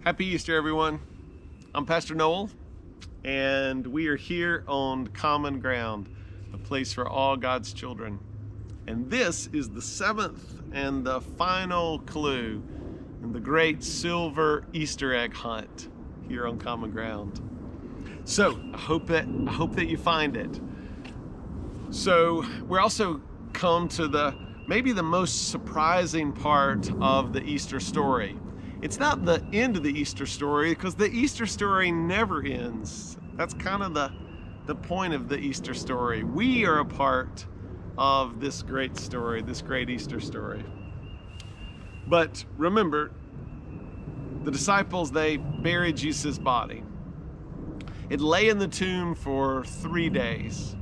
Happy Easter, everyone. I'm Pastor Noel, and we are here on Common Ground, a place for all God's children. And this is the seventh and the final clue in the great silver Easter egg hunt here on Common Ground. So I hope that you find it. So we're also come to maybe the most surprising part of the Easter story. It's not the end of the Easter story, because the Easter story never ends. That's kind of the point of the Easter story. We are a part of this great story, this great Easter story. But remember, the disciples, they buried Jesus' body. It lay in the tomb for 3 days.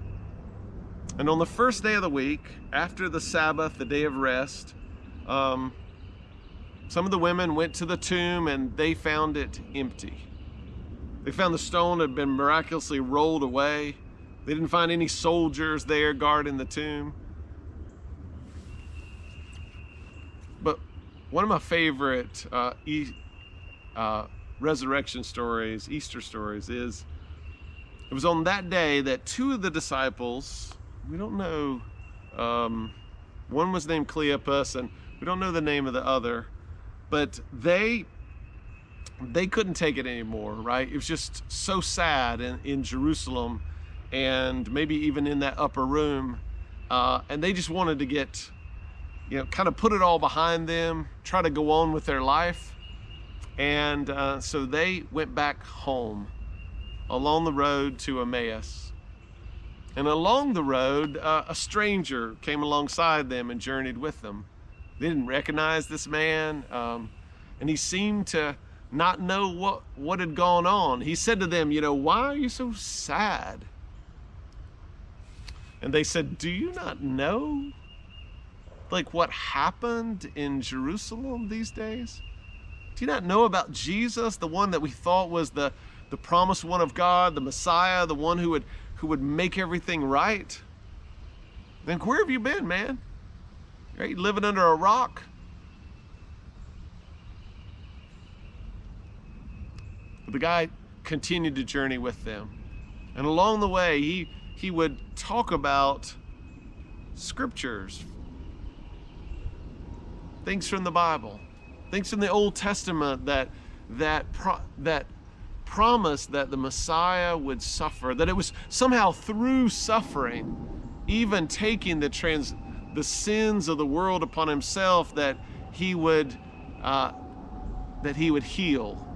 And on the first day of the week, after the Sabbath, the day of rest, some of the women went to the tomb and they found it empty. They found the stone had been miraculously rolled away. They didn't find any soldiers there guarding the tomb. But one of my favorite resurrection stories, Easter stories, is it was on that day that two of the disciples, we don't know, one was named Cleopas and we don't know the name of the other, but they couldn't take it anymore, right? It was just so sad in Jerusalem, and maybe even in that upper room, and they just wanted to get, kind of put it all behind them, try to go on with their life. And so they went back home along the road to Emmaus. And along the road, a stranger came alongside them and journeyed with them. They didn't recognize this man, and he seemed to not know what had gone on. He said to them, "Why are you so sad?" And they said, "Do you not know, what happened in Jerusalem these days? Do you not know about Jesus, the one that we thought was the promised one of God, the Messiah, the one who would make everything right? Then where have you been, man? Are you living under a rock?" But the guy continued to journey with them. And along the way, he would talk about scriptures, things from the Bible, things from the Old Testament that promised that the Messiah would suffer, that it was somehow through suffering, even taking the sins of the world upon himself, that he would heal.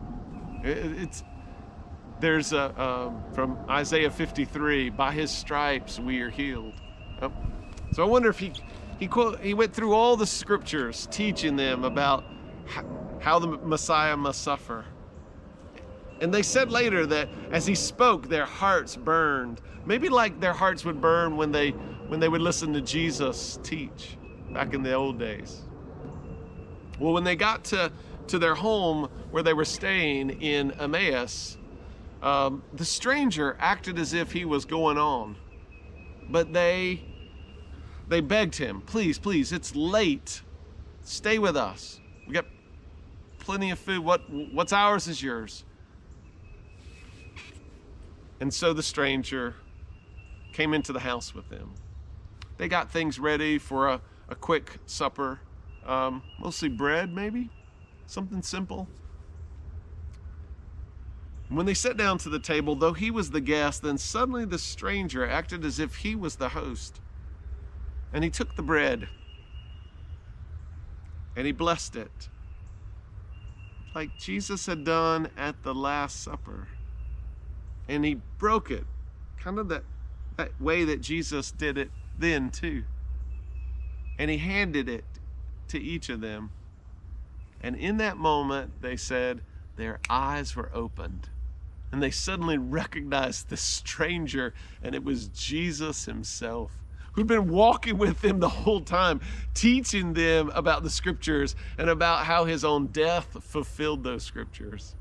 There's from Isaiah 53, by his stripes we are healed. So I wonder if he went through all the scriptures teaching them about how the Messiah must suffer. And they said later that as he spoke, their hearts burned, maybe like their hearts would burn when they would listen to Jesus teach back in the old days. Well, when they got to their home where they were staying in Emmaus, the stranger acted as if he was going on, but they begged him, please, it's late, stay with us. We got plenty of food. What's ours is yours. And so the stranger came into the house with them. They got things ready for a quick supper, mostly bread, maybe something simple. When they sat down to the table, though he was the guest, then suddenly the stranger acted as if he was the host. And he took the bread and he blessed it, like Jesus had done at the Last Supper. And he broke it, kind of that way that Jesus did it then too. And he handed it to each of them. And in that moment, they said their eyes were opened. And they suddenly recognized the stranger, and it was Jesus himself, who'd been walking with them the whole time, teaching them about the scriptures and about how his own death fulfilled those scriptures.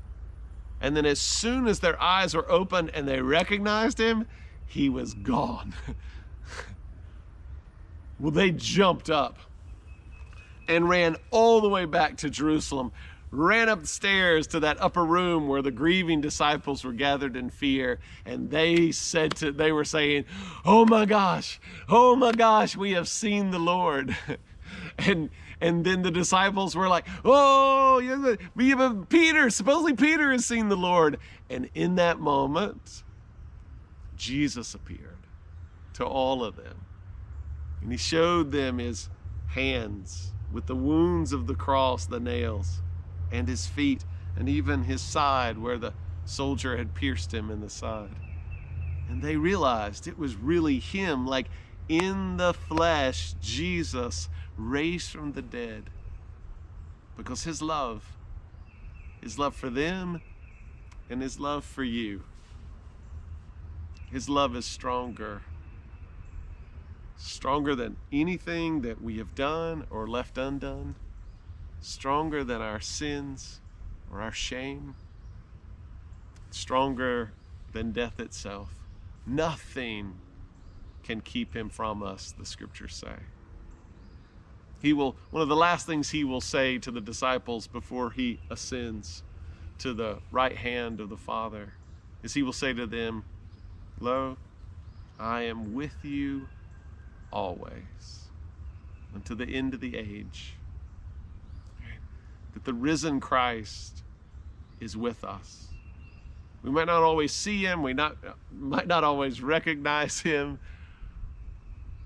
And then as soon as their eyes were open and they recognized him, he was gone. Well, they jumped up and ran all the way back to Jerusalem, ran upstairs to that upper room where the grieving disciples were gathered in fear, and they were saying, oh my gosh, we have seen the Lord. And then the disciples were like, oh, Peter, supposedly Peter has seen the Lord. And in that moment, Jesus appeared to all of them. And he showed them his hands with the wounds of the cross, the nails, and his feet, and even his side where the soldier had pierced him in the side. And they realized it was really him, like in the flesh, Jesus raised from the dead, because his love for them and his love for you, his love is stronger than anything that we have done or left undone, stronger than our sins or our shame, stronger than death itself. Nothing can keep him from us, the scriptures say. One of the last things he will say to the disciples before he ascends to the right hand of the Father is he will say to them, lo, I am with you always unto the end of the age. That the risen Christ is with us. We might not always see him, we might not always recognize him,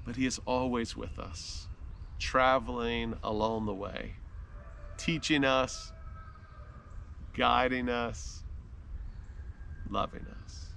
but he is always with us, traveling along the way, teaching us, guiding us, loving us.